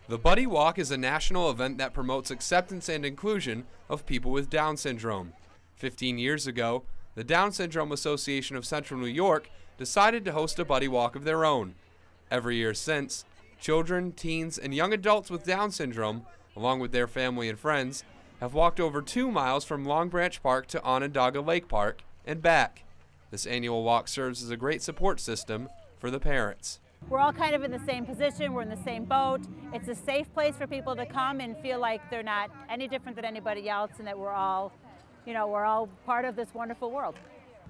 The Buddy Walk is a national event that promotes acceptance and inclusion of people with Down syndrome. 15 years ago, the Down Syndrome Association of Central New York decided to host a Buddy Walk of their own. Every year since, children, teens, and young adults with Down syndrome, along with their family and friends, have walked over 2 miles from Long Branch Park to Onondaga Lake Park and back. This annual walk serves as a great support system for the parents. We're all kind of in the same position, we're in the same boat. It's a safe place for people to come and feel like they're not any different than anybody else and that we're all part of this wonderful world.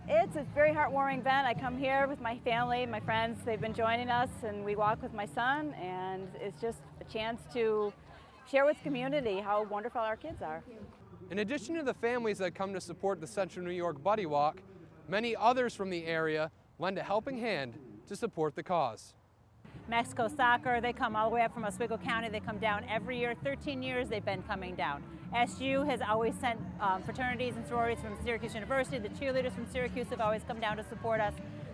It's a very heartwarming event. I come here with my family, my friends, they've been joining us, and we walk with my son, and it's just a chance to share with the community how wonderful our kids are. In addition to the families that come to support the Central New York Buddy Walk, many others from the area lend a helping hand to support the cause. Mexico Soccer, they come all the way up from Oswego County. They come down every year. 13 years they've been coming down. SU has always sent fraternities and sororities from Syracuse University. The cheerleaders from Syracuse have always come down to support us.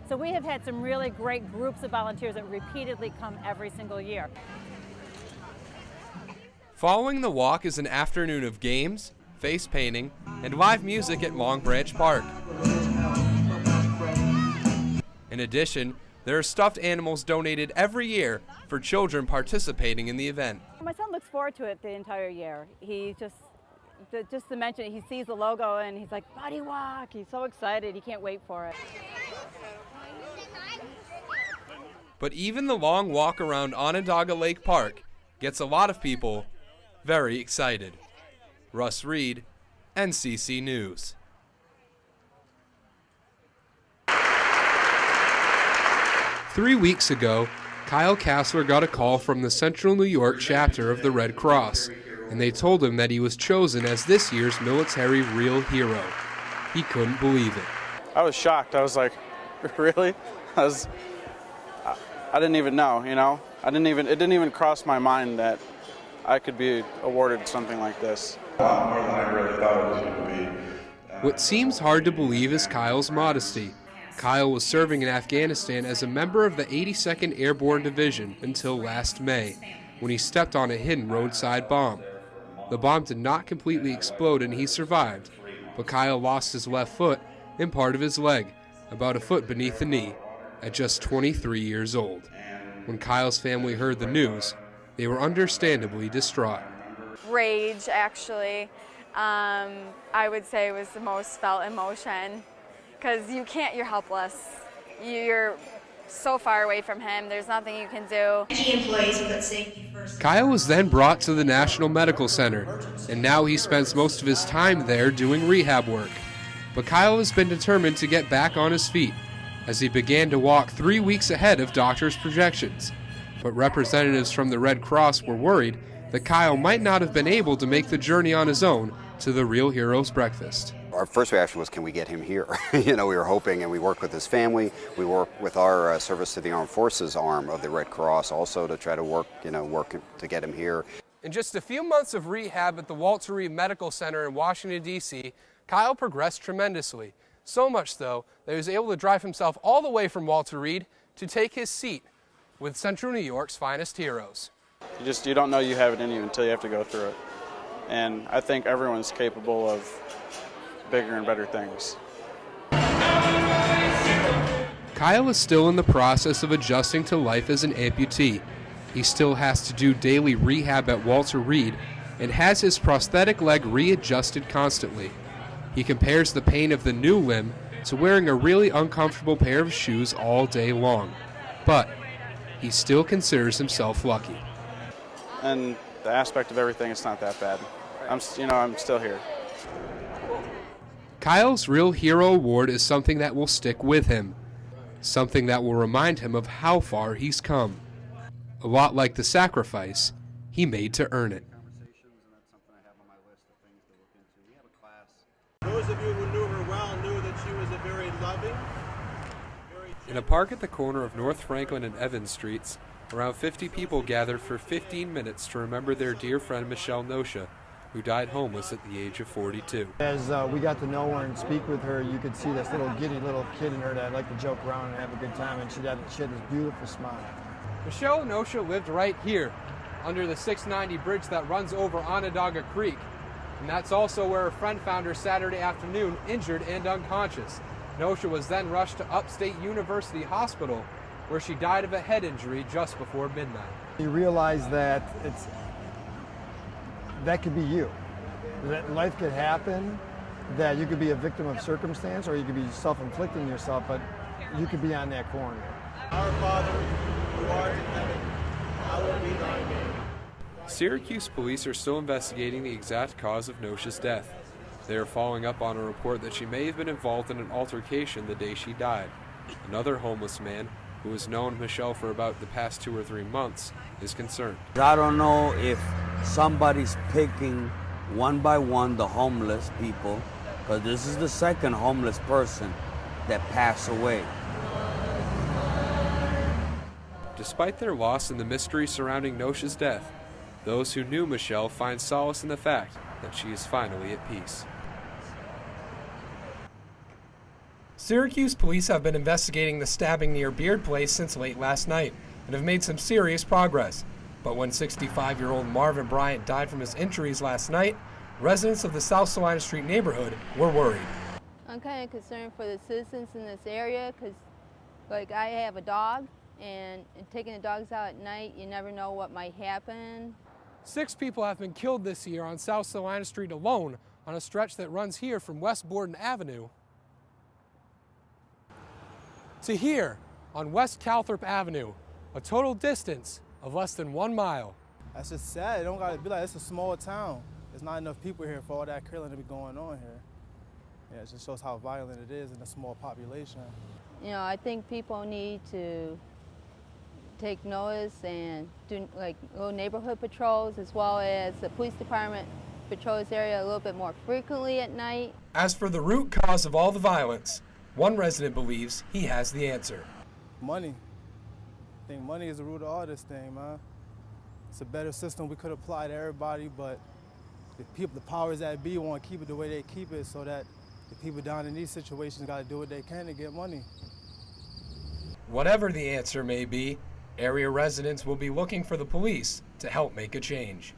So we have had some really great groups of volunteers that repeatedly come every single year. Following the walk is an afternoon of games, face painting, and live music at Long Branch Park. In addition, there are stuffed animals donated every year for children participating in the event. My son looks forward to it the entire year. He just to mention it, he sees the logo and he's like, Buddy Walk! He's so excited, he can't wait for it. But even the long walk around Onondaga Lake Park gets a lot of people very excited. Russ Reed, NCC News. Three weeks ago, Kyle Kassler got a call from the Central New York chapter of the Red Cross, and they told him that he was chosen as this year's military real hero. He couldn't believe it. I was shocked. I was like, really? I didn't even know, it didn't even cross my mind that I could be awarded something like this. A lot more than I really thought it was going to be. What seems hard to believe is Kyle's modesty. Kyle was serving in Afghanistan as a member of the 82nd Airborne Division until last May, when he stepped on a hidden roadside bomb. The bomb did not completely explode and he survived, but Kyle lost his left foot and part of his leg, about a foot beneath the knee, at just 23 years old. When Kyle's family heard the news, they were understandably distraught. Rage, actually. I would say was the most felt emotion. Because you're helpless. You're so far away from him, there's nothing you can do. Employees put safety first. Kyle was then brought to the National Medical Center, and now he spends most of his time there doing rehab work. But Kyle has been determined to get back on his feet, as he began to walk 3 weeks ahead of doctors' projections. But representatives from the Red Cross were worried that Kyle might not have been able to make the journey on his own to the Real Heroes Breakfast. Our first reaction was, can we get him here? We were hoping, and we worked with his family. We worked with our Service to the Armed Forces arm of the Red Cross also to try to work to get him here. In just a few months of rehab at the Walter Reed Medical Center in Washington, D.C., Kyle progressed tremendously. So much, though, that he was able to drive himself all the way from Walter Reed to take his seat with Central New York's finest heroes. You don't know you have it in you until you have to go through it. And I think everyone's capable of bigger and better things. Kyle is still in the process of adjusting to life as an amputee. He still has to do daily rehab at Walter Reed and has his prosthetic leg readjusted constantly. He compares the pain of the new limb to wearing a really uncomfortable pair of shoes all day long. But he still considers himself lucky. And the aspect of everything, it's not that bad. I'm still here. Kyle's Real Hero Award is something that will stick with him, something that will remind him of how far he's come, a lot like the sacrifice he made to earn it. Those of you who knew her well knew that she was a very loving, In a park at the corner of North Franklin and Evans Streets, around 50 people gathered for 15 minutes to remember their dear friend Michelle Nosha, who died homeless at the age of 42. As we got to know her and speak with her, you could see this little giddy little kid in her that liked to joke around and have a good time, and she had this beautiful smile. Michelle Nosha lived right here under the 690 bridge that runs over Onondaga Creek. And that's also where a friend found her Saturday afternoon, injured and unconscious. Nosha was then rushed to Upstate University Hospital, where she died of a head injury just before midnight. You realize that that could be you. That life could happen, that you could be a victim of circumstance, or you could be self-inflicting yourself, but you could be on that corner. Our Father, who art in heaven, hallowed be thy name. Syracuse police are still investigating the exact cause of Nosha's death. They are following up on a report that she may have been involved in an altercation the day she died. Another homeless man, who has known Michelle for about the past 2 or 3 months, is concerned. I don't know if somebody's picking one by one the homeless people, because this is the second homeless person that passed away. Despite their loss and the mystery surrounding Nosha's death, those who knew Michelle find solace in the fact that she is finally at peace. Syracuse police have been investigating the stabbing near Beard Place since late last night and have made some serious progress. But when 65-year-old Marvin Bryant died from his injuries last night, residents of the South Salina Street neighborhood were worried. I'm kind of concerned for the citizens in this area because, like, I have a dog, and taking the dogs out at night, you never know what might happen. 6 people have been killed this year on South Salina Street alone on a stretch that runs here from West Borden Avenue to here on West Calthrop Avenue, a total distance of less than 1 mile. That's just sad. It don't gotta be like, it's a small town. There's not enough people here for all that killing to be going on here. Yeah, it just shows how violent it is in a small population. You know, I think people need to take notice and do like little neighborhood patrols, as well as the police department patrols this area a little bit more frequently at night. As for the root cause of all the violence, one resident believes he has the answer. Money. I think money is the root of all this thing, man. It's a better system we could apply to everybody, but the powers that be want to keep it the way they keep it, so that the people down in these situations got to do what they can to get money. Whatever the answer may be, area residents will be looking for the police to help make a change.